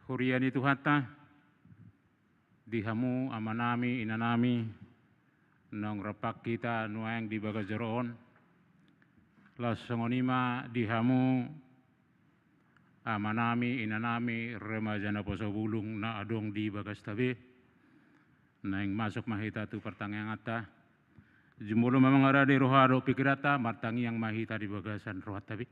huriani Tuhata, dihamu amanami inanami, nang rapak kita nuang di bagajaroon, lasongonima dihamu amanami inanami remaja na posobulung na adong di bagastabi, nang masuk mahita tu pertanyaan ata, jumolo memang ada di rohado pikirata, martangi yang mahita di bagasan rohat tabi.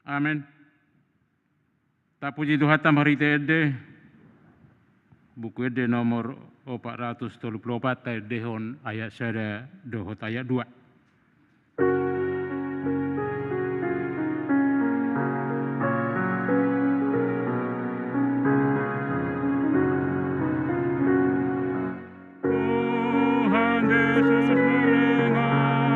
Amin. Tak puji Tuhan marita ede, buku ede nomor 434 dehon ayat sada dohot ayat 2. Tuhan Yesus mengasihi.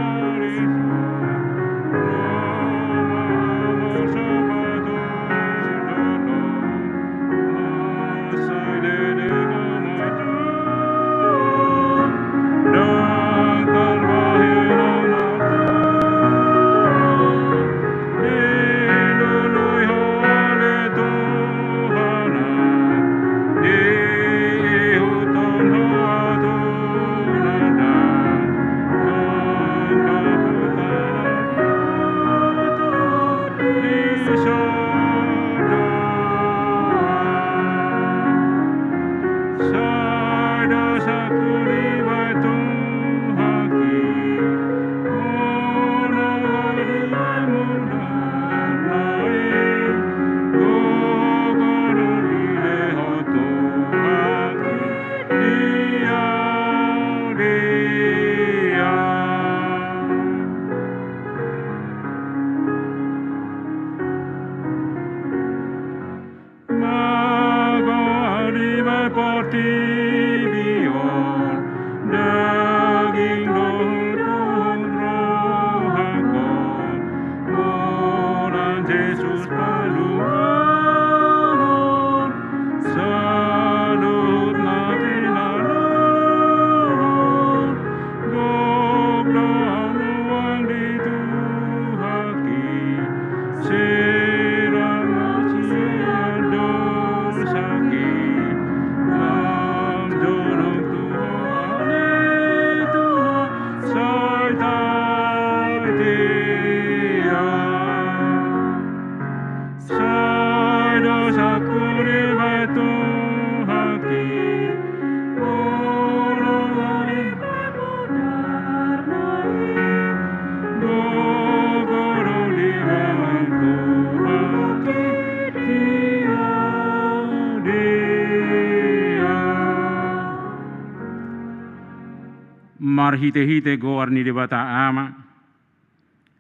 Marhite-hite goar ni debata ama,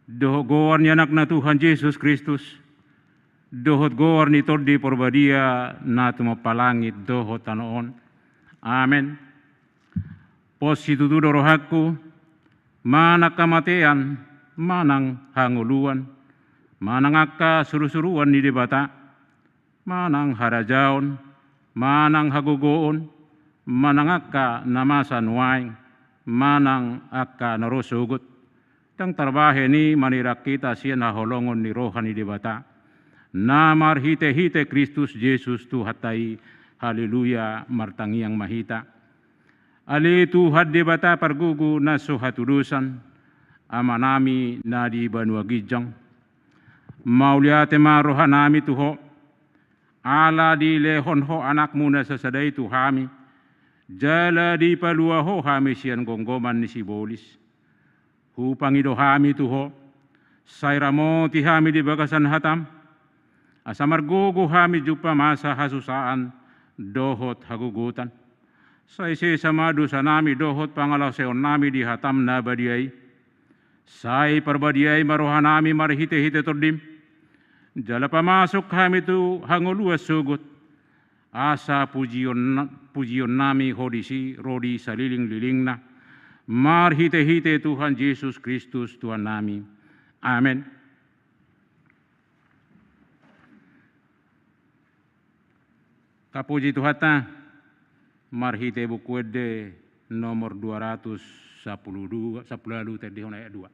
dohot goar ni anak na Tuhan Yesus Kristus, dohot goar ni tordi porbadia na tumapalangit dohot tanoon. Amen. Positudo rohaku, manak kamatean, manang hanguluan, manang akka surusuruan ni debata, manang harajaon, manang hagugoon, manang akka namasan waing, manang akka narosugot. Tang tarbahe ni manirak kita siya naholongon ni rohani debata. Namar hite-hite Kristus Yesus Tuhatai, haleluya martangiang mahita. Ali Tuhan debata pargugu na suhatulusan, amanami na di banuagijang. Mauliate marohanami tuho, ala di lehonho anak muna sa saday tuhami, jala di paluaho hami siyan gonggoman ni sibolis. Hupangido hami tuho, sayramo ti hami di bagasan hatam, asamargugu hami jupa masa hasusaan, dohot hagugutan. Sa isi samadu sa nami dohot pangalaseon nami di hatam na badiay. Say parbadiay marohan nami marhite-hite tordim. Jala pamasok kami tu hanguluas sugot. Asa pujion nami hodisi rodi sa liling-liling na. Marhite-hite Tuhan Yesus Kristus Tuhan nami. Amen. Kapuji Tuhata, marhite buku ede nomor 212 10 terdihon ayat 2.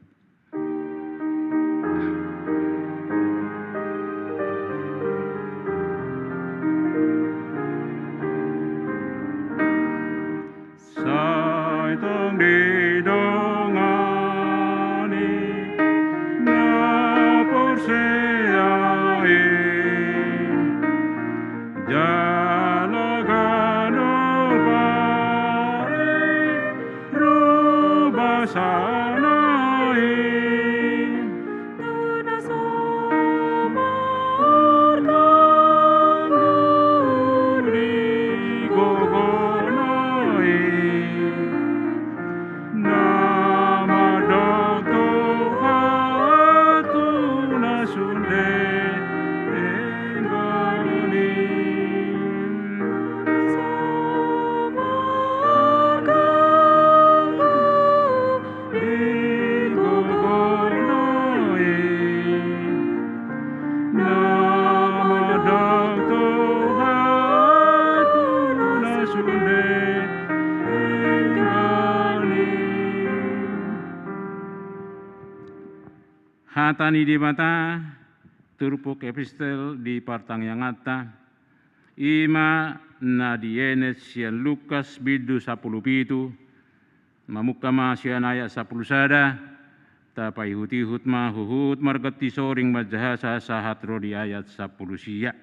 Saitong didongani na porsiae jalagano pare rubasanae tuna somarkan gogonoe nama dokto hatuna sunde enggani gogonoe nama dokto hatuna sunde enggani. Hatani di mata turpuk epistel di partang yang ngata ima na dienes sian Lukas bidu 10 pitu mamukama sian ayat 10 sada tapai hutihut ma huhut margati soring majahasa sahat rodi ayat 10 sia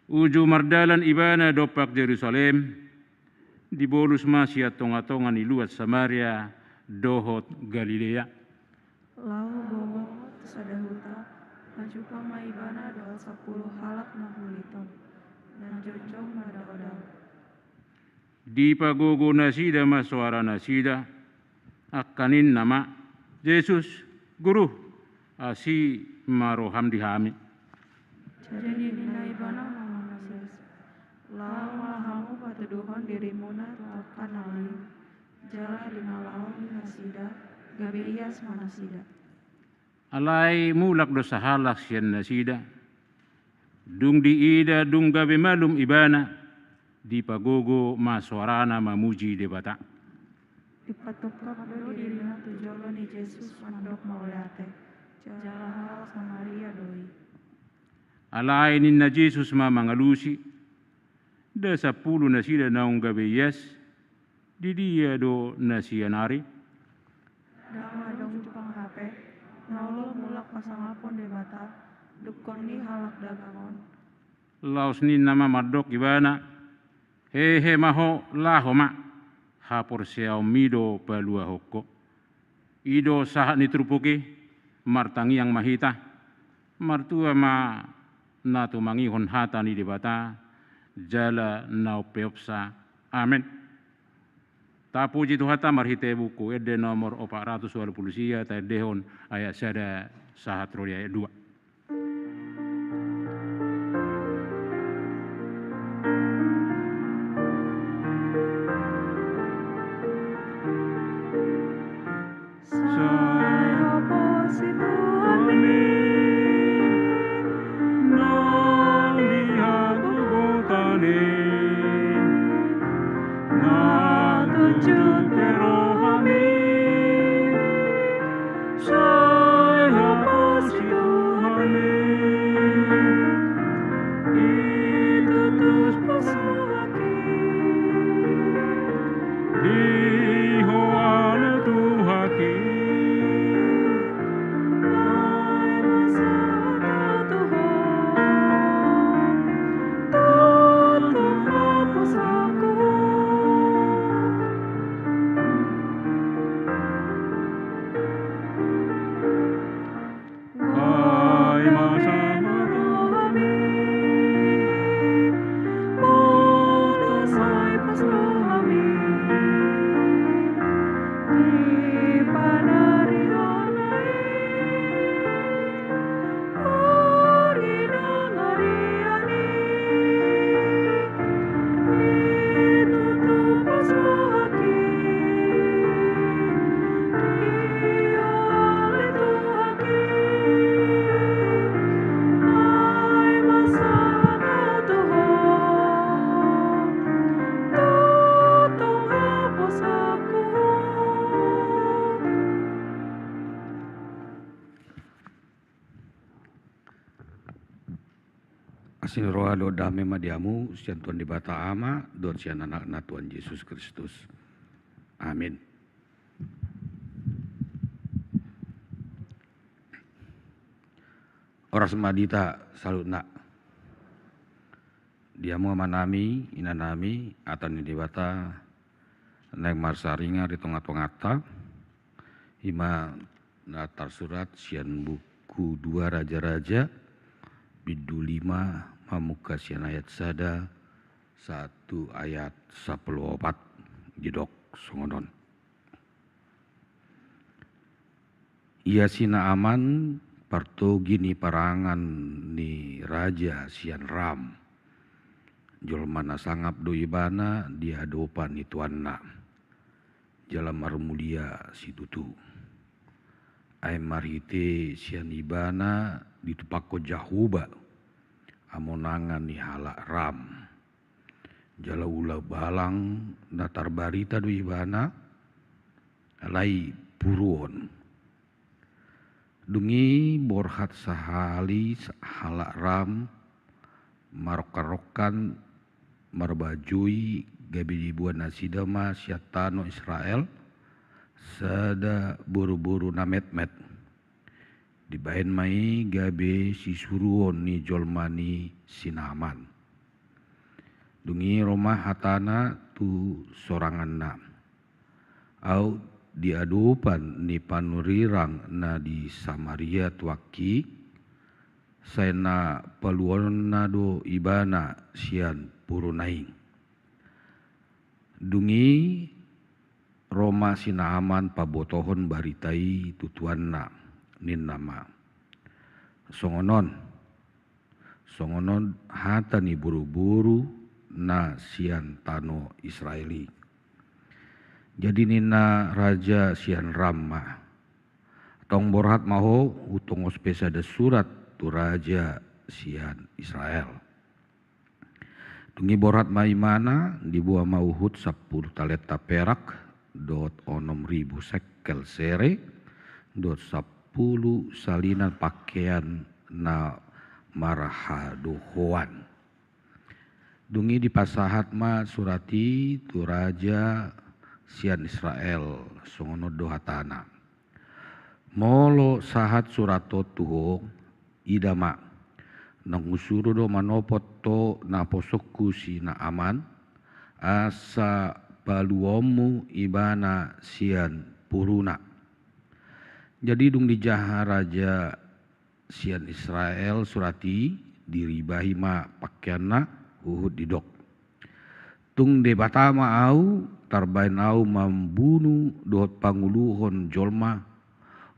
uju mardalan ibana dopak Jerusalem dibolus ma sia tonga-tonga ni luat Samaria dohot Galilea. Lau bobo sadahuta maju pama ibana doa 10 halak na huliton dan jojong mada-odang. Di pagogo nasida masuara nasida akanin nama Yesus guru asi maroham dihami. Jadi nina ibana mama nases. Lau mahamu patuduhon dirimuna takkan alayu. Jala dina lau nasida gabe ias manasida. Alai mulak dosa halak sian nasida. Dung di ida dung gabe malum ibana di pagogo masuarana mamuji debata. Ipatukap do dirina tujolo ni Yesus mandok mauleate. Jala hal Samaria doi. Alai ninna Yesus ma mangalusi. Da 10 nasida naung gabe ias. Di dia do nasianari. Dawa dong cupang HP. Naulo mulak pasangapon debata. Dukon ni halak dagangon. Laos ni nama madok ibana. Hehe maho laho ma. Hapor siao mido palua hoko. Ido sahat ni trupuki. Martangi yang mahita. Martua ma natu mangihon hata ni debata. Jala nau peopsa. Amin. Tapu jitu hata marhite buku ede nomor 420 sia terdehon ayat sada sahat rodi ayat 2. Saya pasti Tuhan Asin roa do dame madiamu, sian Tuhan di bata ama, do sian anak-anak Tuhan Yesus Kristus. Amin. Oras madita salutna. Diamu amanami, inanami, atan di bata, naik marsaringa di tengah-tengah hima natar surat sian buku 2 Raja-Raja, bidu 5 mamuka sian ayat sada 1 ayat 14 jedok songonon. Ia sina aman partogi ni parangan ni raja sian Ram. Jolmana sangap do ibana dia dopan itu anak. Jalan marmulia si tutu. Ai marite sian ibana ditupako jahuba. Amonangan ni halak Ram. Jala ula balang natar barita do ibana. Alai puruon. Dungi borhat sahali halak Ram. Marok-rokan marbajui gabi dibuat nasidama syatano Israel sada buru-buru namet-met dibahen mai gabe sisuruon ni jolmani sinaman dungi rumah hatana tu soranganna au diadupan ni panurirang na di Samaria tuaki saena paluon na do ibana sian purunaing. Dungi Roma sinaaman pabotohon baritai tutuanna nin nama. Songonon hata ni buru-buru na sian tano Israeli. Jadi nina raja sian Rama. Tong borhat maho utong ospesada surat tu raja sian Israel. Tungi borat maimana dibuah mauhut 10 talenta perak dot 6.000 sekel sere dot 10 salinan pakaian na marahadohoan. Dungi di pasahat ma surati tu raja sian Israel songono dohatana. Molo sahat surato tuho idama. Nang usuru do manopot to na posokku si na aman asa paluomu ibana sian puruna. Jadi dung dijaha raja sian Israel surati diribahi ma pakaianna uhud didok. Tung de batama au tarbain au membunuh dohot panguluhon jolma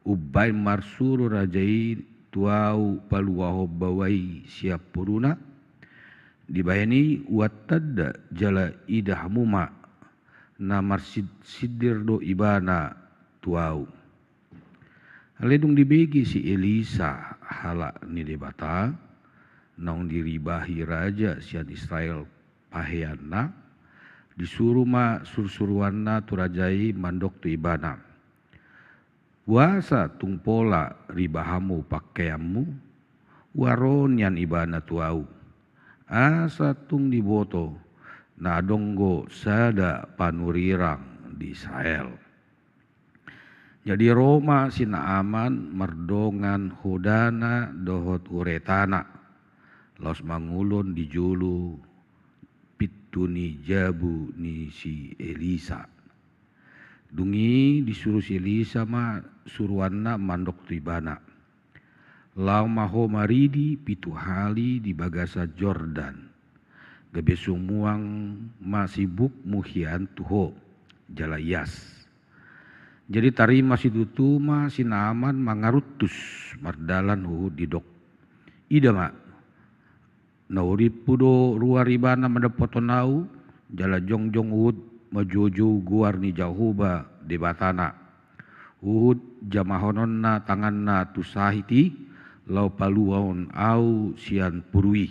ubain marsuru rajai tuau paluaho bawai siap puruna dibayani watadda jala idahmuma na marsid sidir do ibana tuau. Haledung dibegi si Elisa halak ni debata naung diribahi raja sian Israel paheanna disuruh ma sursuruanna tu rajai mandok tu ibana. Puasa tung pola ribahamu pakaianmu waron yan ibana tuau asa tung diboto na donggo sada panurirang di Israel. Jadi Roma sinaaman merdongan hodana dohot uretana los mangulon dijulu pituni jabu ni si Elisa. Dungi disuruh si Elisa ma suruanna mandok tu ibana. Lau maho maridi pitu hali di bagasa Jordan. Gabe sumuang masibuk muhian tuho jalayas. Jadi tarima si tutuma sinaman mangarutus mardalan hu didok. Ida ma nauripu do ruar ibana mendepotonau jala jongjong uhud majojo guar ni jahuba debatana. Uhud jamahononna tanganna tusahiti lau paluaon au sian purui.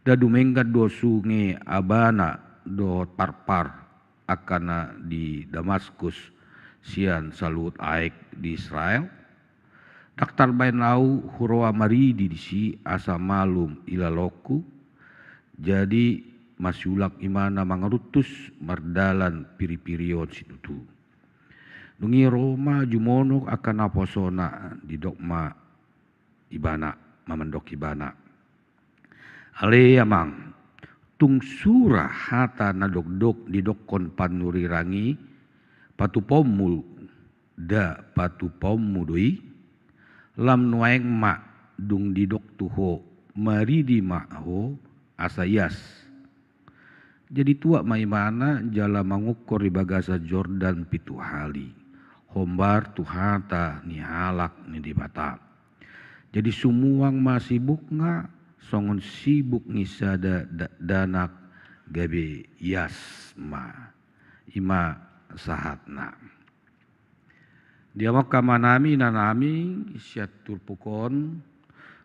Dadu menggat do sunge abana do parpar akana di Damaskus sian salut aik di Israel. Daktar bain lau hurawa maridi disi asa malum ilaloku. Jadi masulak imana mangarutus mardalan piri-pirion situtu. Nungi Roma jumonok akan aposona di dogma ibana mamandok ibana. Ale amang tung surah hata nadok-dok di dokon panurirangi patupomu da patupomu doi lam nuaeng mak dung di dok tuho maridi mak ho asayas. Jadi tua maimana jala mangukur di bagasa Jordan pitu hali. Hombar tuhata ni halak ni di bata. Jadi sumuang masibuk nga songon sibuk ni sada danak gabe yasma ima sahatna. Dia makamanami nanami siatur pukon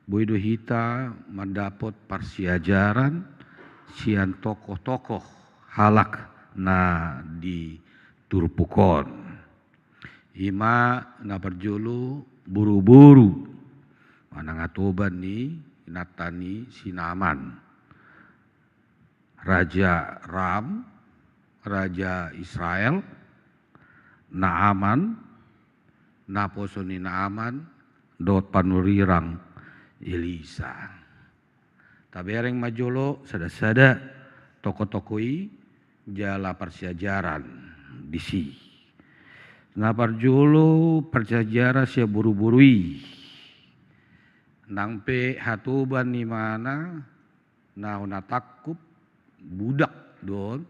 boido hita mendapat persiajaran sian tokoh-tokoh halak na di turpukon. Ima na berjulu buru-buru manangatoban ni natani sinaman. Raja Ram, Raja Israel, Naaman, naposoni Naaman, dot panurirang Elisa. Tabereng majolo sada-sada toko-tokoi jala persiajaran disi. Na parjolo persiajaran sia buru-burui. Nangpe hatuban ni mana na takup budak don.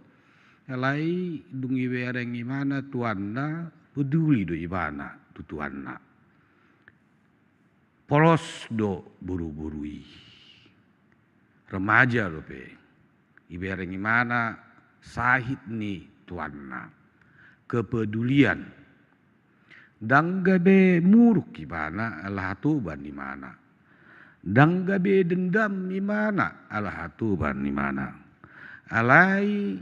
Alai dungi wereng imana tuanna peduli do ibana tutuanna. Polos do buru-burui. Remaja lo pe. Ibereng imana sahid ni tuanna. Kepedulian. Dang gabe muruk ibana Allah hatuban di mana. Dang gabe dendam di mana Allah hatuban di mana. Alai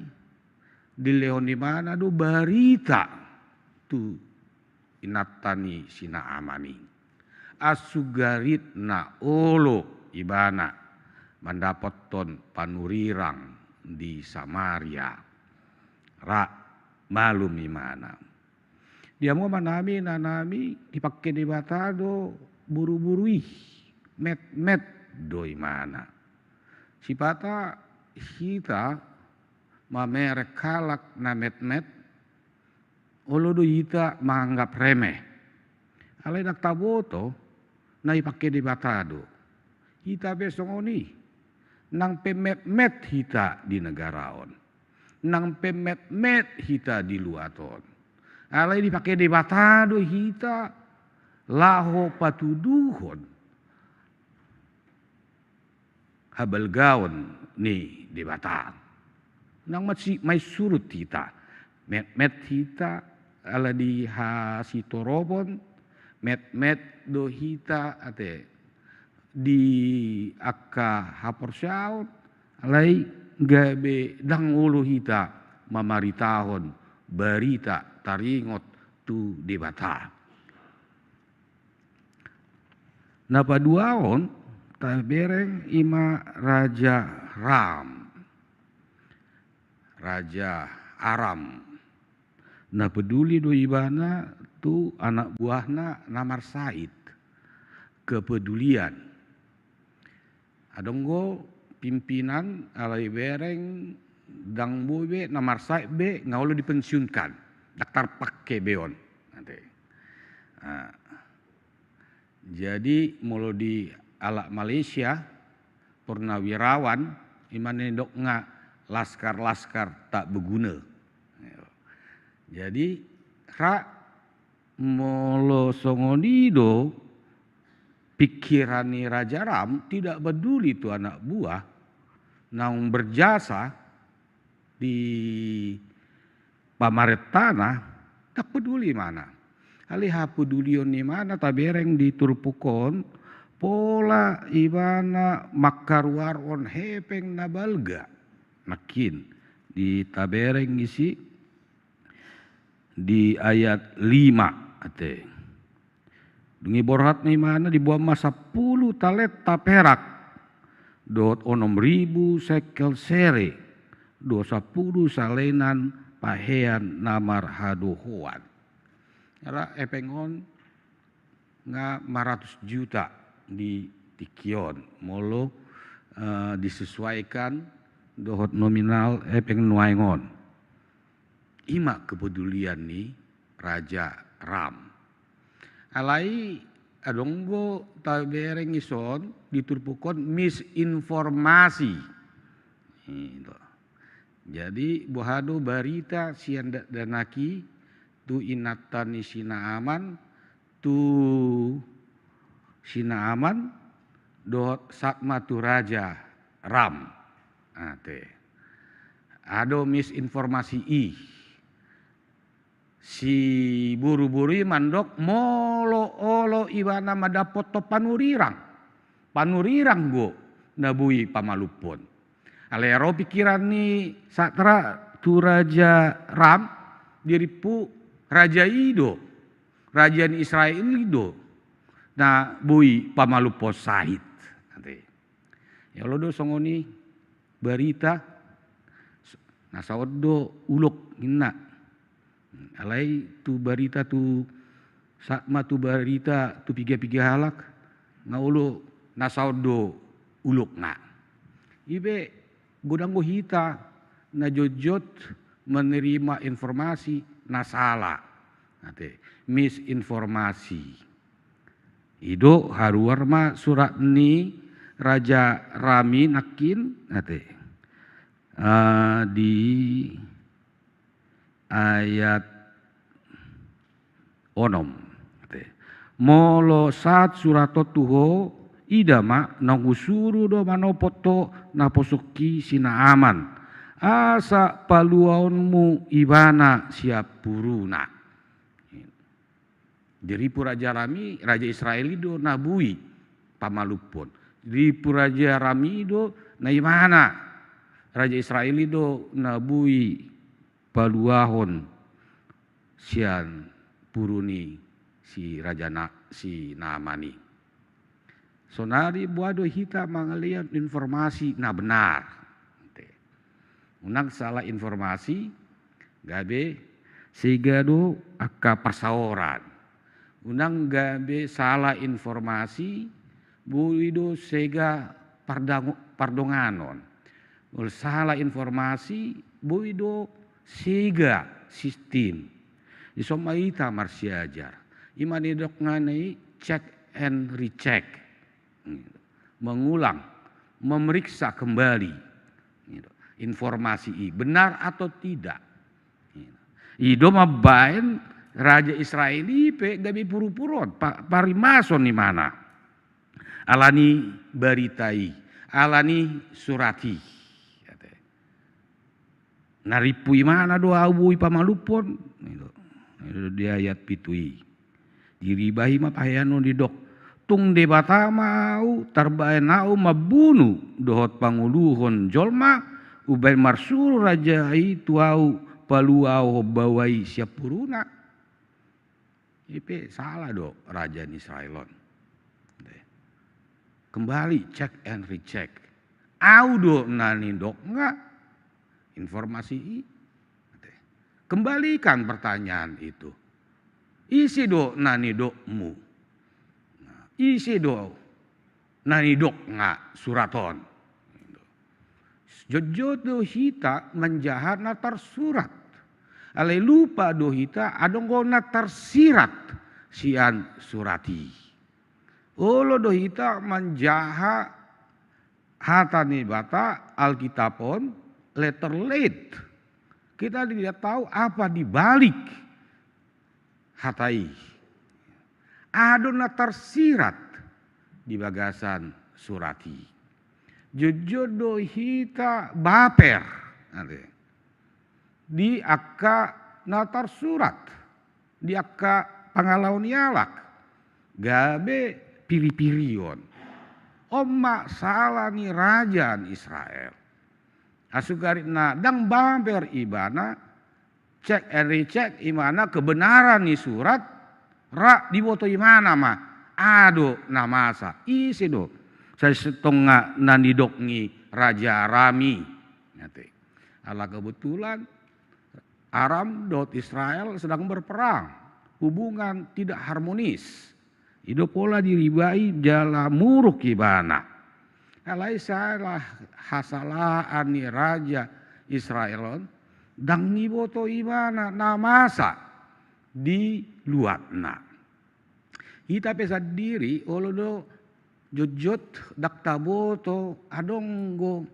dileon di mana do barita tu inatani sina amani. Asugarit na olo ibana mendapat ton panurirang di Samaria. Ra malum imana. Dia mau manami nanami dipakai di batado buru-burui met do imana. Sipata hita mamerek kalak na met olo do hita menganggap remeh. Alai nak taboto na ipakai di batado. Hita besongoni nang pemet hita di negaraon. Nang pemet hita di luaton. Alai dipakai di batado hita laho patuduhon. Habal gaon ni di batado. Nang may surut hita. Met hita ala di hasitorobon. Met do hita ate di akka haporsaon. Alai gabe dang ulu hita mamaritahon berita taringot tu debata. Napa duaon tabereng ima Raja Ram. Raja Aram. Na peduli do ibana tu anak buahna namar Said. Kepedulian. Adonggo pimpinan alai bereng dang bobe namar Said be ngaulo dipensiunkan. Daktar pakai beon nanti. Jadi mulu di ala Malaysia purnawirawan imane dok nga laskar tak berguna. Jadi ra molo songonido pikirani Raja Ram tidak peduli tu anak buah naung berjasa di pamaret tanah tak peduli mana. Aliha pedulion ni mana tabereng di turpukon pola ibana makaruar on hepeng nabalga. Makin di tabereng isi di ayat 5 ate. Dungi borhat ni mana di bawah masa 10 talenta perak. Dot 6.000 sekel sere. 20 salenan pahean namar hadohoan. Era epengon nga 500 juta di tikion. Molo disesuaikan dohot nominal epeng nuaingon. Ima kepedulian ni Raja Ram. Alai adonggo tabereng ison diturpukon misinformasi. Jadi bohado barita sian danaki tu inatan ni sina aman tu sina aman dohot satma tu Raja Ram. Ado misinformasi si buru-buru mandok molo olo iwana madapot to panurirang go nabui pamalupon. Alero pikiran ni satra tu Raja Ram diripu Raja Ido, Raja Israel Ido, na bui pamalupo sahit. Ya lo do songoni berita nasaodo uluk inna. Alai tu barita tu satma tu barita tu piga-piga halak na ulo nasaodo uluk na. Ibe godanggo hita na jojot menerima informasi na salah. Misinformasi. Ido haruarma surat ni Raja Rami nakin di ayat onom. Molo saat surato tuho idama nangusuru do manopoto naposuki sina aman. Asa paluaonmu ibana siap puruna. Jadi Raja Rami, Raja Israel itu nabui pamalupon. Di Raja Rami itu na imana Raja Israel itu nabui paluahon sian puruni si Raja si Naamani. Sonari buado hita mangalian informasi na benar. Unang salah informasi gabe segado akka pasaoran. Unang gabe salah informasi buido sega pardonganon. Salah informasi buido sega sistem. Isomaita marsiajar. Imanidok nganai check and recheck. Mengulang, memeriksa kembali informasi benar atau tidak. Ido mabain Raja Israel ipe gabi puru-purun parimason ni mana. Alani baritai, alani surati. Naripui mana doa awui pamalupon. Itu dia ayat pitui. Diribahi mapahayano didok. Tung debata mau tarbaen nau mabunu dohot panguluhon jolma ubain marsur raja itu au paluau bawai siapuruna. Ipe salah do Raja Israelon. Kembali check and recheck. Audo nani dok enggak informasi. Kembalikan pertanyaan itu. Isi do nani dokmu. Isi do nani dok enggak suraton. Jojo hita menjahat natar surat. Ale lupa dohita adonggo natar sirat sian surati. Olo dohita menjaha hatani bata alkitabon letter late. Kita tidak tahu apa dibalik hatai. Ado natar sirat di bagasan surati. Jojo dohita baper. Di akka natar surat, di akka pangalaun yalak, gabe pilih-pilion. Omma salah ni Raja Israel. Asugarit na dang bamper ibana, cek and recheck imana kebenaran ni surat, ra diboto imana mah ado namasa isi do saya setengah nanidokngi Raja Rami nanti ala kebetulan Aram dot Israel sedang berperang, hubungan tidak harmonis, hidup pola diribai jala muruk ibana alai salah hasalah ani Raja Israel dang niboto ibana namasa di luatna. Ita pesa diri olodo jojot daktaboto adonggo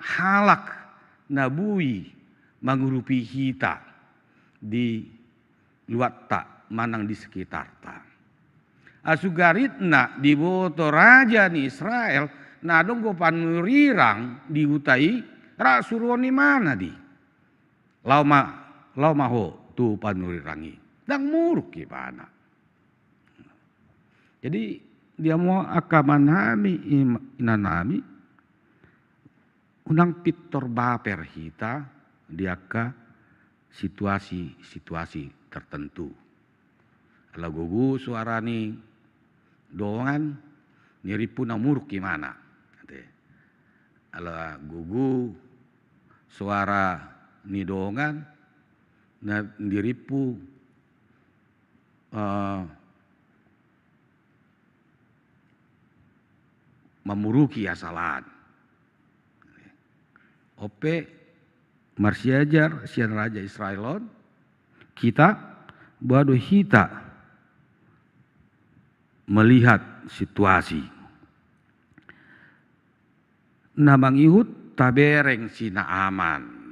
halak nabui mangurupi hita di luatta manang di sekitar ta. Asugaritna di boto raja ni Israel nadonggo panurirang di utai rasuroni mana di lauma ho tu panurirangi dang muruk gimana. Jadi dia mau akamanami inanami unang pitor baper hita dia ke situasi tertentu. Ala gugu suarani dongan niripu na muruk gimana. Ala gugu suara ni dongan na diripu memuruki asalan. Ope marsiajar sian Raja Israelon kita bado hita melihat situasi. Namang ihut tabereng sina aman.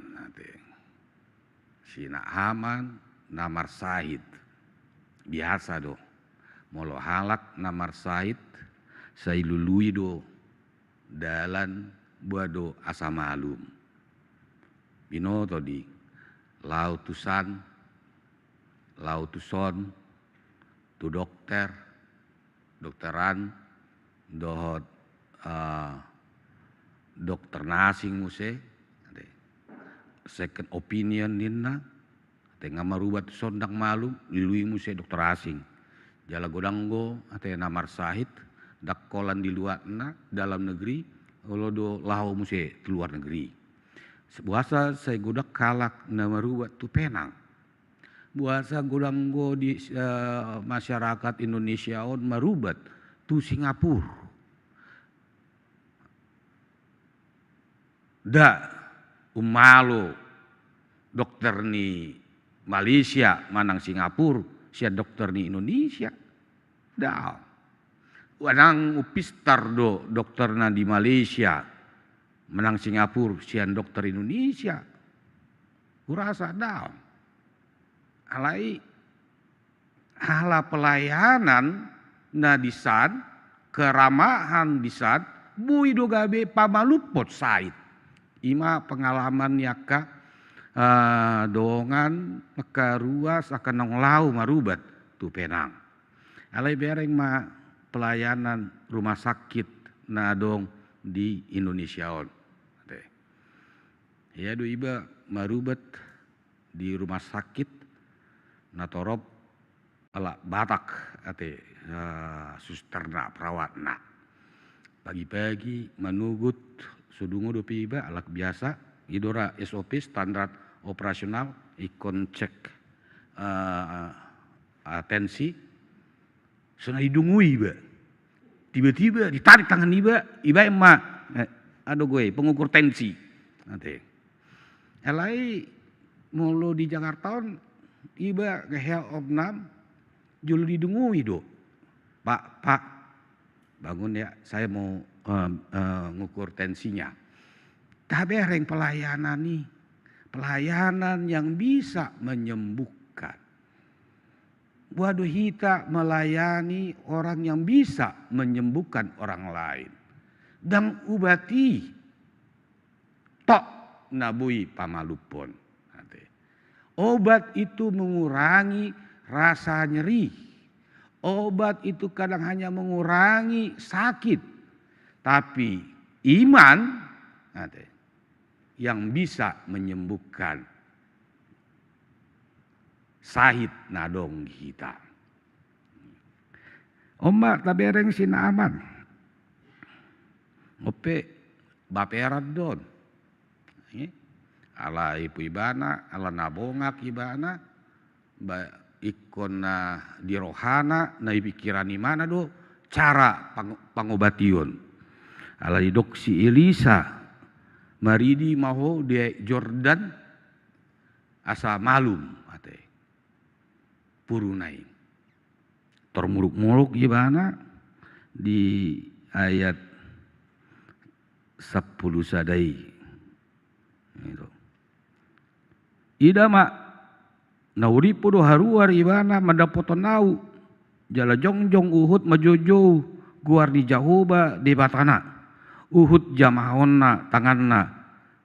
Sina aman namar sahid. Biasa do. Molo halak namar sahid sailului do dalan buado asa malum. Binoto di lautusan, lautuson, tu dokteran, dohot dokter nasing muse, second opinion ninna, tengah marubat sondang malum, lui muse dokter asing. Jala godanggo, ate namar sahid, dakkolan di luarna dalam negeri, olodo lahu muse di luar negeri. Buasa saya godak kalak na marubat tu penang. Buasa godanggo di masyarakat Indonesia on marubat tu Singapura. Da umalo dokter ni Malaysia manang Singapura, sia dokter ni Indonesia. Da. Wanang upistar do dokter na di Malaysia menang Singapura sian dokter Indonesia. Kurasa da. Alai hala pelayanan na disan keramahan disan bui do gabe pamalupot sait. Ima pengalaman yaka dongan maka ruas akan nonglau marubat tu penang. Alai bereng ma pelayanan rumah sakit na dong di Indonesia on. Ya do iba marubat di rumah sakit natorop ala Batak ate susterna perawatna. Pagi-pagi manugut sudungo do piba alak biasa idora SOP standar operasional ikon cek atensi sena hidungui iba. Tiba-tiba ditarik tangan iba emak aduh gue pengukur tensi. Nanti. Elai mulu di Jakarta iba ngehel opnam julu didungui do. Pak bangun ya saya mau ngukur tensinya. Tabereng pelayanan nih. Pelayanan yang bisa menyembuhkan. Waduh hita melayani orang yang bisa menyembuhkan orang lain. Dan ubati tok nabui pamalupon. Obat itu mengurangi rasa nyeri. Obat itu kadang hanya mengurangi sakit. Tapi iman yang bisa menyembuhkan sahid nadong kita. Ombak tabereng sina aman. Ope baperat don. Ala ipu ibana, ala nabongak ibana, ikon na di rohana, na pikiran imana do, cara pangobation. Ala idok si Elisa, maridi maho di Jordan, asa malum, ate, purunai. Termuruk-muruk ibana di ayat 10 sadai. Itu. Ida mak nauripo do haruar ibana mandapoto nau jala jongjong Uhud majojo guar di Jahoba di batana Uhud jamahonna tanganna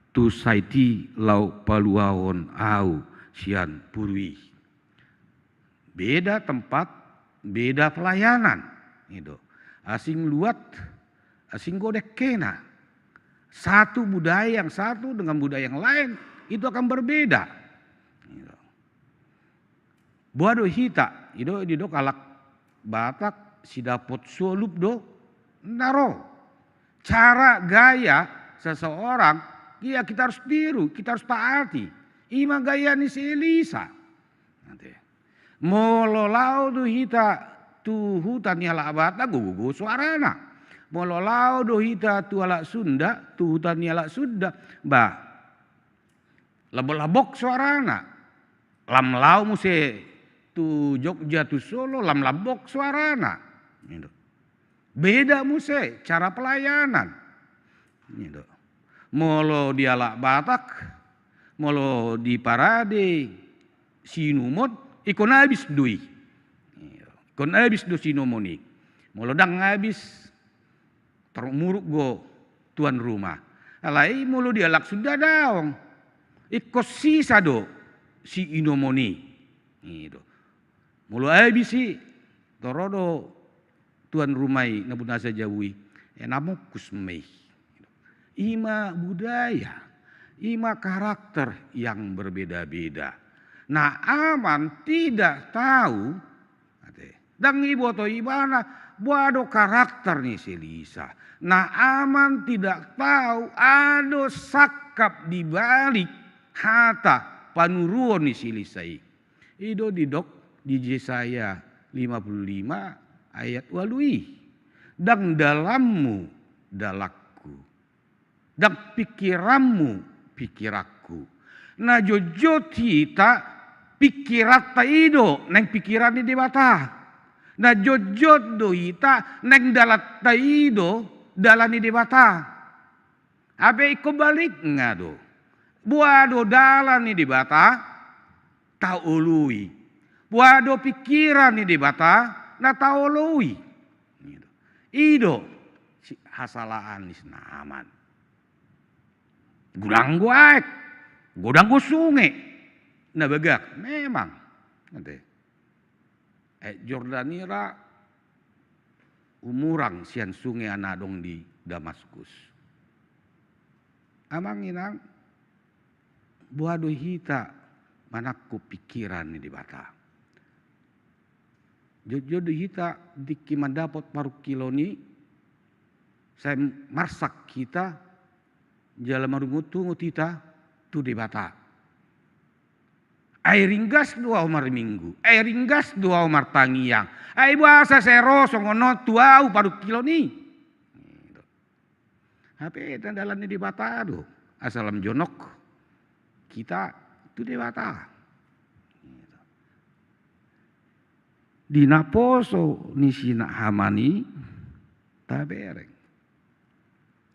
tu saiti lau paluaon au sian purwi. Beda tempat, beda pelayanan. Itu. Asing luat, asing godek kena. Satu budaya yang satu dengan budaya yang lain itu akan berbeda. Buado hita, itu do kalak Batak si dapot solup do naro. Cara gaya seseorang, ya kita harus tiru, kita harus taati. Ima gaya ni si Elisa. Mololau do hita tu hutan yala Batak gugu suarana. Mololau do hita tu ala Sunda, tu hutan yala Sunda, bah labok suarana. Lam lau muse tu Jogja tu Solo lam labok suarana. Beda muse cara pelayanan. Molo di ala Batak, molo di Parade, Sinumot, ikon habis dui. Ikon habis do Sinomoni. Molo dang habis termuruk go tuan rumah. Alai molo di alak Sunda daong. Ikos sisa do si Inomoni. Itu. Mulu habis si torodo tuan rumai nabunasa jawi enamukus mei. Ima budaya, ima karakter yang berbeda-beda. Nah aman tidak tahu, dang ibu atau ibana buado karakter nih si Elisa. Nah aman tidak tahu ada sakap di balik hata panuruan nih si Elisa. Ido didok di Yesaya 55 ayat walui. Dang dalammu dalakku. Dang pikiranmu pikirakku. Nah jojot kita pikirat ta ido neng pikiran di bata. Nah jojot do kita neng dalat ta ido dalani di bata. Abe iko balik ngado. Buado dalani di bata taului. Buado pikiran ni di bata na taului. Ido si hasalaan ni senaman. Gudang guaek, gudang sungai. Na begak memang. Nanti. Jordanira umurang sian sungai anadong di Damaskus. Amang inang buado hita manakku pikiran ni di bata. Jodoh kita di kiman dapat paruh kilo ni, saya marsak kita, jalan marungutu ngutita, tu di bata. Air ringgas 2 umar minggu, air ringgas 2 umar tangiang. Air bahasa sero songono tuau paruh kilo ni. Tapi dandalan ni di bata do, asalam jonok kita tu di bata. Di naposo ni sina hamani tabereng.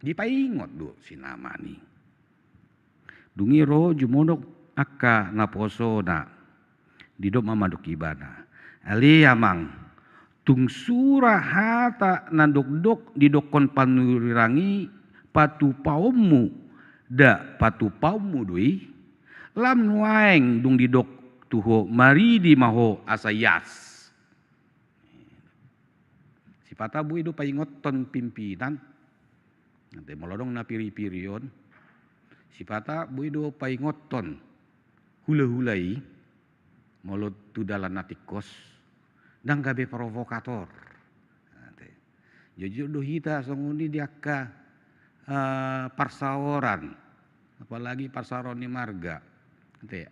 Di paingot do sina hamani. Dungiro jumonok akka naposo na di dok mamadok ibana. Ali amang tungsura hata nandok-dok di dokon panurirangi patu paumu da patu paumu doi lam nuaeng dung di dok tuho mari di maho asayas. Sipata bu itu paingoton pimpinan. Nanti melodong na piri-pirion. Sipata bu itu paingoton hula-hulai. Molot tu dalan natikos. Dan gabe provokator. Jodoh hita songuni diaka parsaoran, apalagi parsaoran ni marga, ente ya.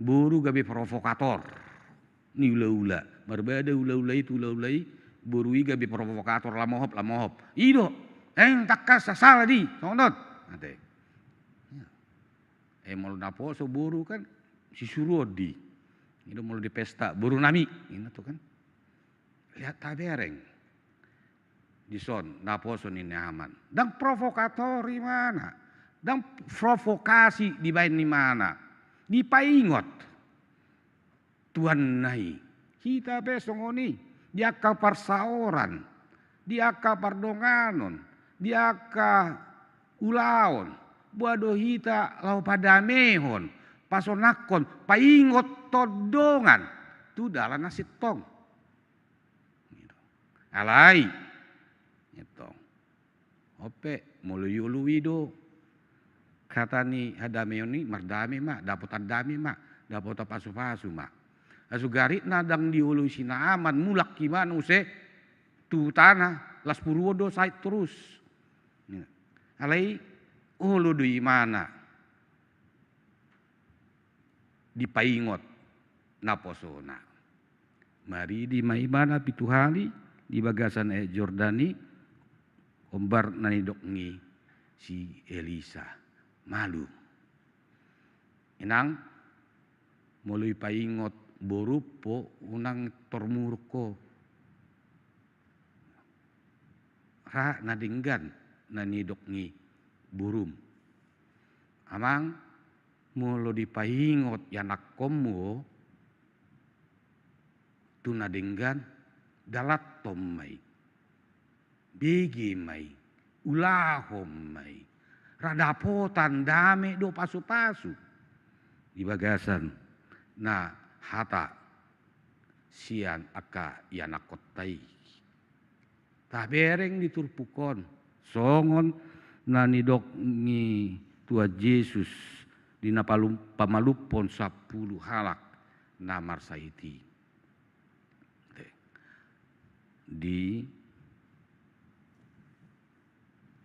Buru gabi provokator, ni ula-ula, berbeda ula-ula itu buru gabi provokator lamohop, ido, takas salah di, sonot, ente. Mau naposo buru kan si surodi, itu mau di pesta buru nami, ini tuh kan, lihat tabereng. Di son naposo ni aman dan provokatori mana dan provokasi di bain ni mana di paingot tuan nai kita besok oni dia ka parsaoran dia ka pardonganon dia ka ulaon buado hita lau padamehon pasonakon paingot todongan tu dalam nasi tong alai itu, ope mului do kata ni hadame ni mardame mak dapat adame mak dapat pasu mak asugari nadang diulu sina aman mulak gimana use tu tanah las purwodo sait terus alai ulu di mana di paingot naposona mari di maibana pituhali di bagasan Jordani ombar nani dokngi si Elisa malu. Inang mulai paingot borupo unang tormurko. Ra nadinggan nani dokngi burum. Amang mulo di paingot yanak komo tu nadinggan dalat tomai. Bigi mai, ulahom mai, radapotan dame do pasu-pasu di bagasan. Nah hata sian aka yanakotai. Tabereng diturpukon, songon nani dok ni tua Yesus di pamalupon 10 halak namar saiti. Di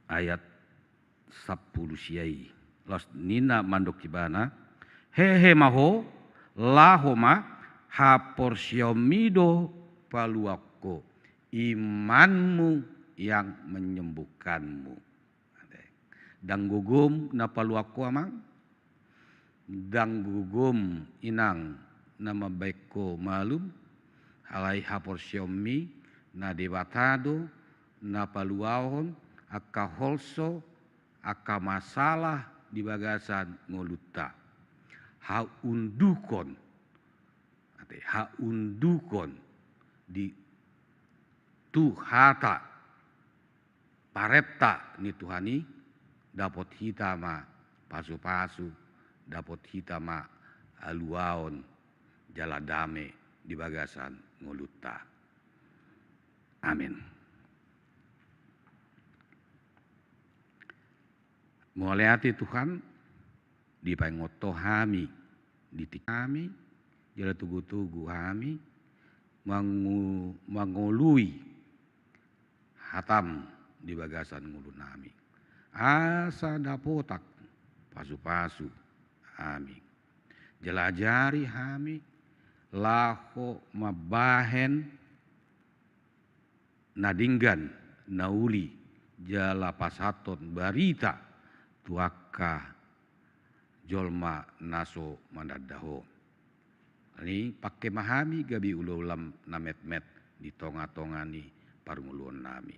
ayat 10 siai. Los nina mandok kibana. Hehe maho lahoma haporsiomido paluako. Imanmu yang menyembuhkanmu. Dang gugum na paluako amang. Dang gugum inang nama baikko malum. Alai haporsiomi na debatado na paluahon. Aka holso, aka masalah di bagasan ngoluta. Haundukon di tuhata parepta ni Tuhani dapat hitama pasu-pasu, dapat hitama aluaon jaladame di bagasan ngoluta. Amin. Mualiati Tuhan di pangoto hami di kami jala tugu-tugu hami mangului hatam di bagasan ngulu nami asa dapotak pasu-pasu hami jelajari hami laho mabahen nadinggan nauli jala pasaton barita tuaka jolma naso mandadaho. Ini pakai mahami gabi ulam namet-met di tonga-tonga ni parunguluan nami.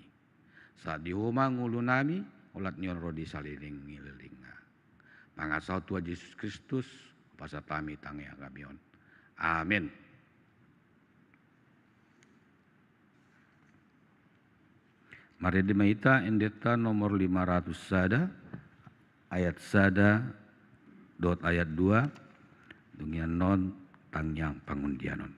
Saat di homa ngulun nami ulat nyon rodi saliling ngililinga. Pangasau Tuhan Yesus Kristus pasatami tangi agamion. Amin. Mari dimaita endeta nomor 500 sada. Ayat sada dot ayat 2 dungian non tangyang pangundianon.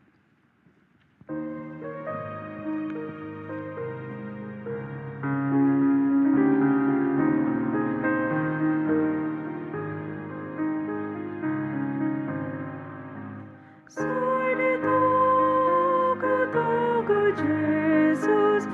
Tugu Jesus,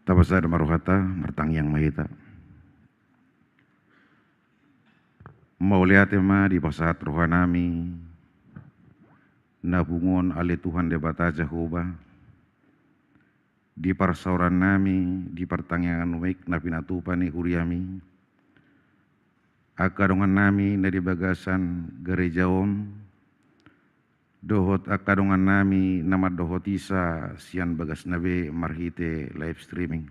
Tabasada maruhata martang yang mahita. Mau lihat ma di pasahat rohanami nabungon ale Tuhan debata Jehovah di parsauran nami di pertanyaan wek na pinatupani huriami akadongan nami na di bagasan gerejaon dohot akadongan nami nama dohotisa sian bagas nabe marhite live streaming.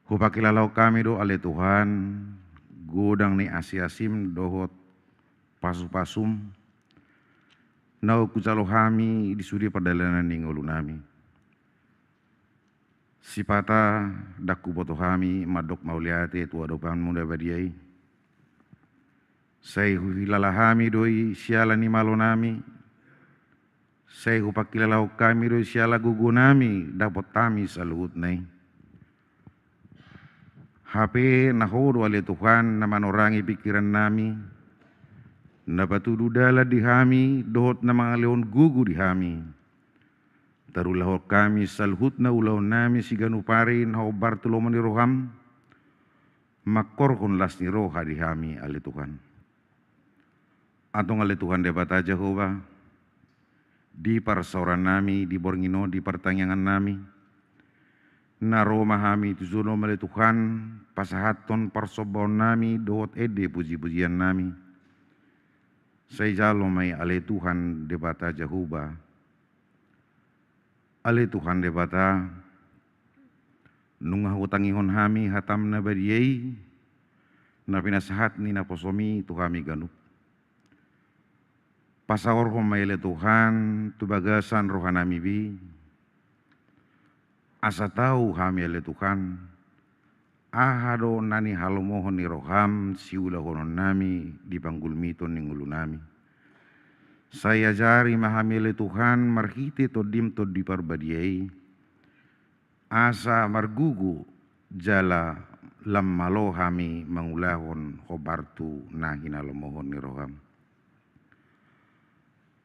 Hupakilalau kami do ale Tuhan godang ni asiasim dohot pasu-pasum nau kucalo hami disudi perdalanan ni ngolu nami. Sipata daku boto hami madok mauliate tua dopan muda badiai. Saya hilala hami doi siala ni malo nami. Saya hupakilalau kami doi siala gugu nami dapat tami saluhut nai. HP nahodo ale Tuhan na manorangi pikiran nami. Napatudu dala di hami dohot na mga leon gugu di hami. Tarulah kami salhut na ulaw nami si ganuparin hao Bartolomeo ni Roham. Makorkon las ni roha di hami ale Tuhan. Atong ale Tuhan debata Jehovah. Di parsauran nami, di borngino, di pertanyaan nami. Naro mahami tujuno male Tuhan pasahaton parsobon nami dohot ede puji-pujian nami. Saya jalo mai ale Tuhan debata Jehovah. Ale Tuhan debata nungah utangihon hami hatam na badiai na pinasahat ni na posomi tu kami ganup. Pasawar mai ale Tuhan tu bagasan rohanami bi. Asa tahu kami ale Tuhan ahado nani halomohon ni roham siula honon nami di panggulmiton ni ngulu nami. Saya jari mahami ale Tuhan marhite todim to di parbadiai asa margugu jala lam malo hami mangulahon hobartu na hinalomohon ni roham.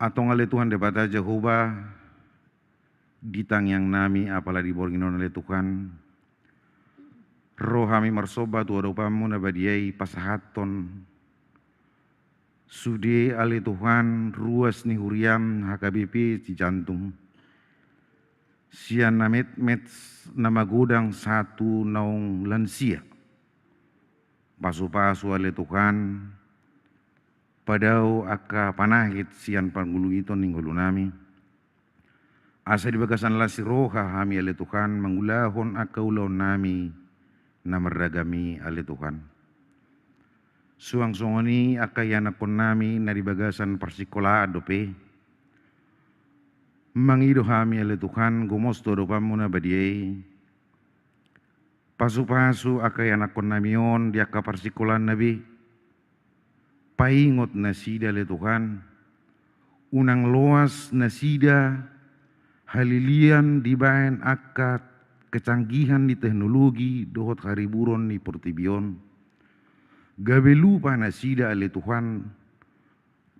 Atong ale Tuhan debata Jehovah ditang yang nami apalah di borginon ale Tuhan rohami marsoba tu adopamu na badiai pasahaton sude ale Tuhan ruas ni huriam HKBP ci jantung sian namet nama godang satu naung lansia pasu-pasu ale Tuhan padau aka panahit sian panggulu itu ninggulu nami. Asa di bagasan lasi roha hami ale Tuhan mangulahon aka ulaw nami na merdagami ale Tuhan. Suang songoni aka yanakon nami na di bagasan persikola adope. Mangido hami ale Tuhan gumosto dopamu na badiai. Pasu-pasu aka yanakon nami on di aka persikola nabi. Paingot na sida ale Tuhan. Unang loas na sida halilian di bahan akad kecanggihan di teknologi dohot hariburon ni portibion. Gabe lupa na sida ale Tuhan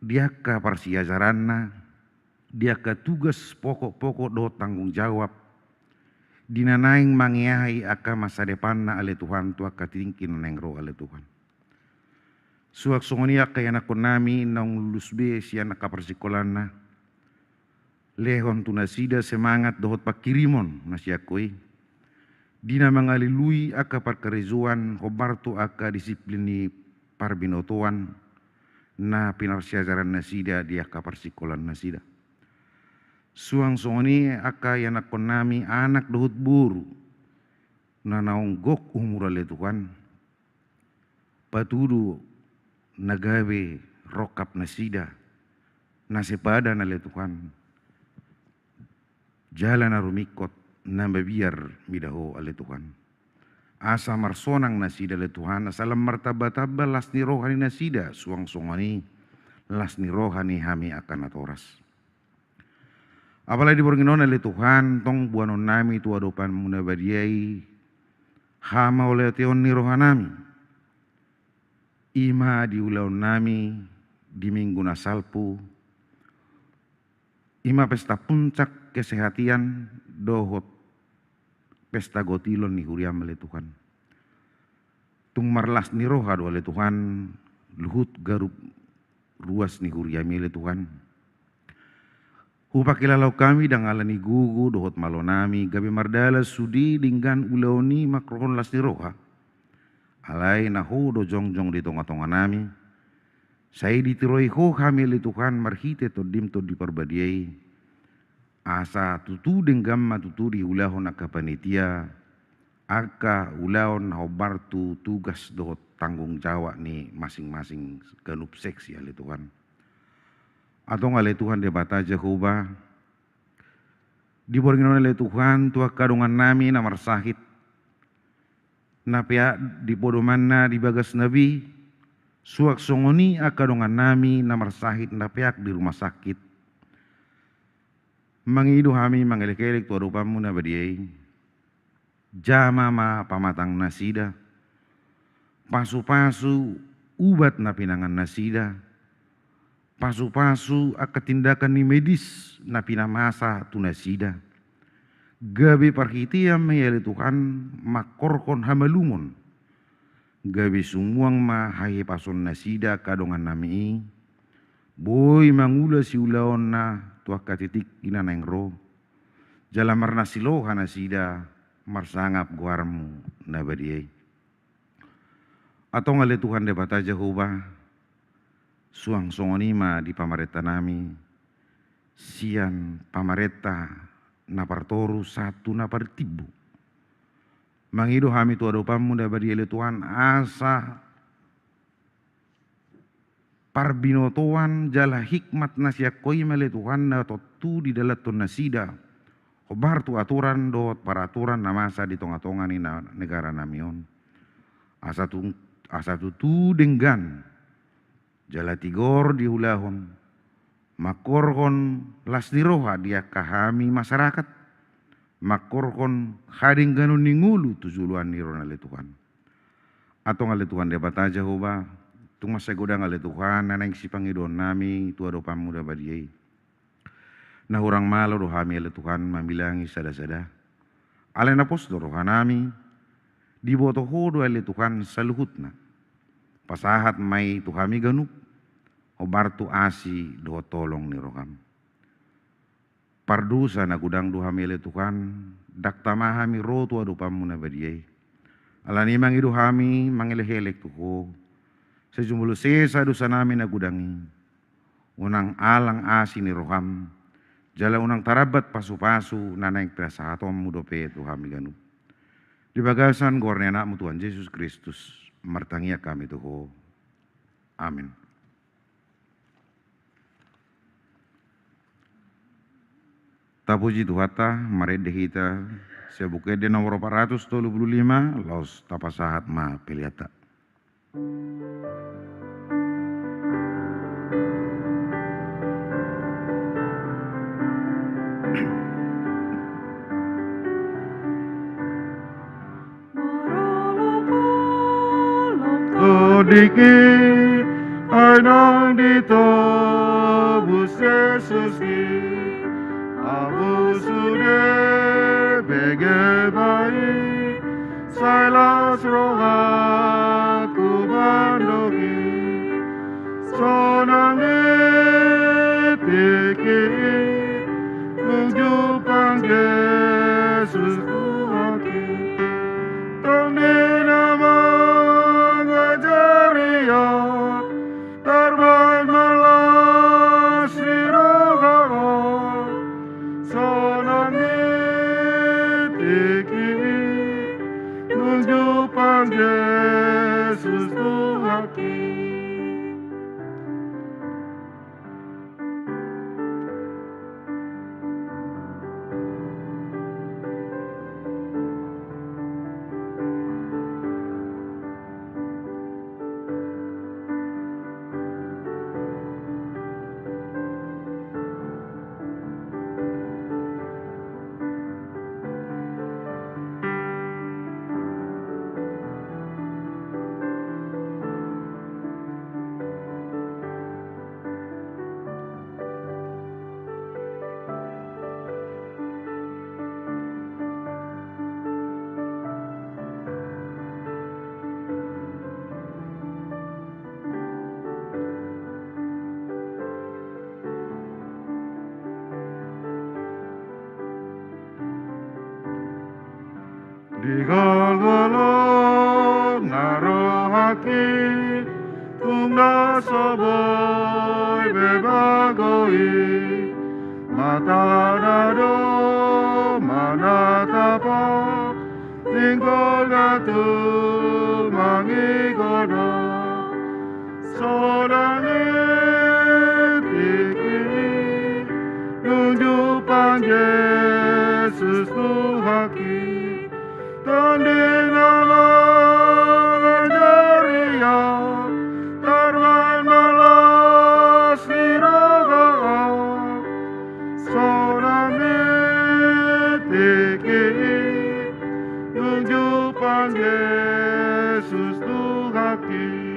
diaka parsiajaranna diaka tugas pokok-pokok dohot tanggung jawab dinanaing mangiahai aka masa depan na ale Tuhan tu aka tingkin nengro ale Tuhan. Suak songoni aka yanakon nami nang lulus be sian aka persikolan na lehon tu nasida semangat dohot pakirimon nasiakoi. Dina mangalilui aka parkerezuan hobartu aka disiplin ni parbinotoan na pinarsiajaran nasida di aka persikolan nasida. Suang songoni aka yanakon nami anak dohot buru na naong gok umur ale Tuhan. Patudu nagawe rokap nasida nasepada ale Tuhan. Jalan arumikot na mabiar midaho ale Tuhan. Asa marsonang nasida ale Tuhan. Asalam martaba-taba las ni rohani nasida. Suang songani las ni rohani hami akan atoras. Apalagi di borginon ale Tuhan. Tong buanon nami tu adopan muna badiai. Hama oleh teon ni rohanami. Ima di ulaw nami di minggu nasalpu. Ima pesta puncak kesehatan dohot pesta gotilon ni huriam le Tuhan. Tung marlas ni roha do le Tuhan, luhut garup ruas ni huriami le Tuhan. Hupakilalau kami dangalani gugu dohot malonami gabi mardala sudi dinggan ulaoni makrohon las ni roha. Alai naho do jongjong di tonga-tonga nami. Saya ditiroi ho kami le Tuhan marhite to dim to diperbadiai. Asa tutu denggam matutu di ulahon aka panitia. Aka ulahon hobartu tugas dohot tanggung jawab ni masing-masing ganup seksi le Tuhan. Atau ngale Tuhan debata Jehovah diborgin oleh Tuhan tua kadungan nami namar sahid napia di podomana di bagas nabi suak songoni akadungan nami namar sahid napiak di rumah sakit mangidu hami mangelek-elek tua rupamu nabadiai jamama pamatang nasida pasu-pasu ubat napinangan nasida pasu-pasu aka tindakan ni medis na pinamasa tunasida. Gabi parhitiam mayali Tuhan makorkon hamalumon. Gabi sumuang ma haye pason nasida kadongan nami. Boy mangula si ulaon na tuak katitik ina nang ro. Jalamar nasiloha nasida marsangap guarmu nabadiai. Atau ngale Tuhan debata Jehovah suang songonima di pamareta nami sian pamareta napartoru satu napartibu mangido hami tua dopamu dabadi ele Tuhan asa parbinotoan jala hikmat nasiakoi mele Tuhan na totu di dalaton nasida obar tu aturan dot peraturan namasa di tonga-tonga ni negara namion asa tu denggan jala tigor di hulahon makorhon las diroha dia kahami masyarakat makorhon hading ganun ningulu tujuluan niro nale Tuhan atau ngale Tuhan debata Jehovah tung masa goda ngale Tuhan nanang si pangidon nami tua dopa muda badiai nah orang malo dohami ale Tuhan mamilangi sada-sada ale napos doroha nami dibotoho do ale Tuhan saluhutna pasahat mai tuhami ganup obartu asi do tolong ni roham. Pardusa na gudang duha mele Tuhan, dak tamahami rotu adu pamuna badiai. Alani mangidu hami mangelehelek tuho. Sejumulu sesa dusa nami na gudangi. Unang alang asi ni roham. Jala unang tarabat pasu-pasu nanaik prasahatom mudope tuhami ganu. Di bagasan gorne anakmu Tuhan Yesus Kristus, martangia kami tuho. Amin. Tapuji Tuhata, marede hita, sebuke de nomor 435, laos tapasahat ma peliata. Odiki, ainang ditobus Yesus Abu sude bege bayi Sailas rohaku bandogi Sonang ditiki Menjumpa Yesus Tuhanku Tong dinama ngajaria Tarban malas di rohaku Sonang ditiki Menjumpa Yesus Tuhanku di golgolong narohaki tungda soboy bebagoi mata dado manatapa tingkol datu mangigoda sodane tiki nunjukan Yesus Tuhaki tandi nama ngajaria tarwan malas niroga sodane tiki nunjukan Yesus Tuhaki.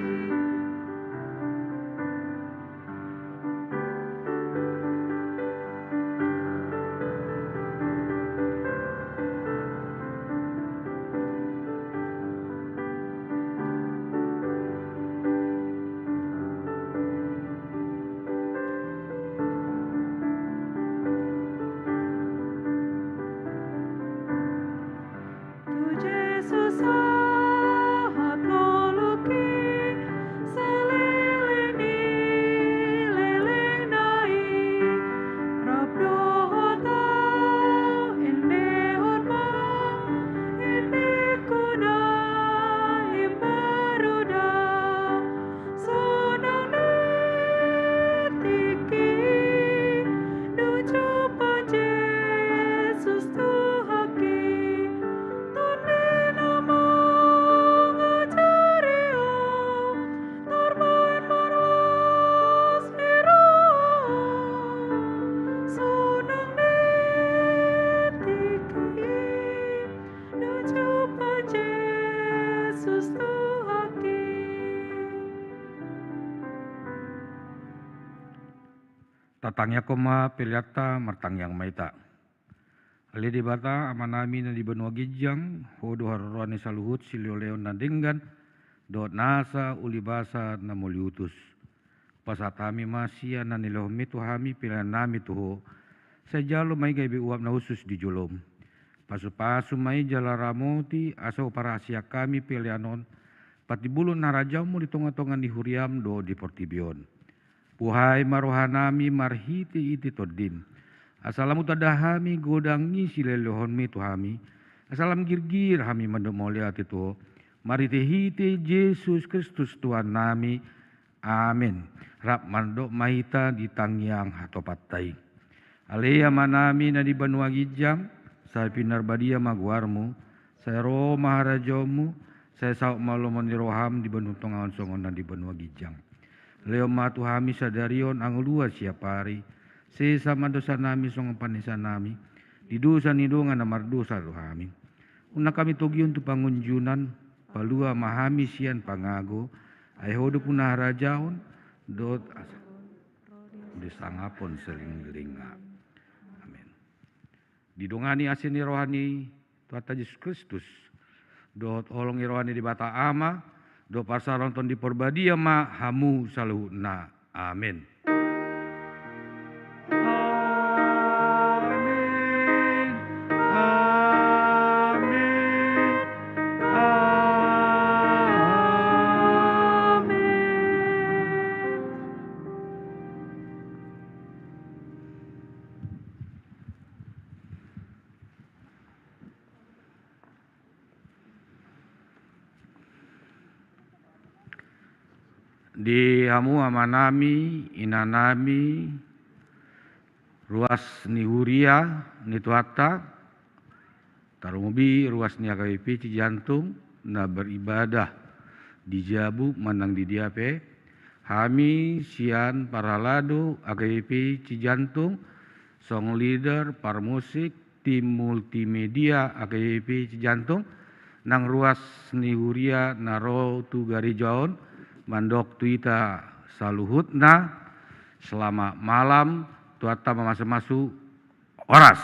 Tatangnya koma peliata martang yang maita. Ali di bata amanami na di benua gijang, hodo harorani saluhut silioleon na dinggan, dot nasa ulibasa na muliutus. Pasatami masya na nilohmi tuhami pilihan nami tuho, sajalo may gaibi uap na usus di julom. Pasu-pasu may jalaramoti asaw para asya kami pilihanon, pati bulon na rajaw mo di tonga-tongan di huriam do di portibion. Puhai marohanami marhiti iti todin. Asalamu tadahami godangi silelohonmi tuhami. Asalam girgir hami mandomoliati tuho. Mariti-hiti Yesus Kristus Tuhan nami. Amin. Rap mandok mahita di tangyang hatopatai. Alea manami na di banua gijang. Saya pinarbadia maguarmu. Saya roh maharajomu. Saya sauk malomon di roham di benua tongawan songon na di benua gijang. Leo matu hami sadarion angulua siapari. Sesama dosa nami song panisa nami. Di dosa nidongan na mardosa rohami. Una kami togion tu pangunjunan. Palua mahami sian pangago. Ayhodo punah rajaon. Dot disangapon seling-linga. Amin. Didongani asini rohani Tuhan Yesus Kristus. Dot olongi rohani di bata ama. Do pasaronton di porbadia ma hamu saluhna. Amin. Di hamu amanami, inanami, ruas ni huria, ni tuata, tarumobi ruas ni AKBP Cijantung, na beribadah di Jabu manang di Diape, hami sian paralado AKBP Cijantung, song leader, parmusik, tim multimedia AKBP Cijantung, nang ruas ni huria naro tu garijaon, mandok tuita saluhutna selama malam tuata masuk oras.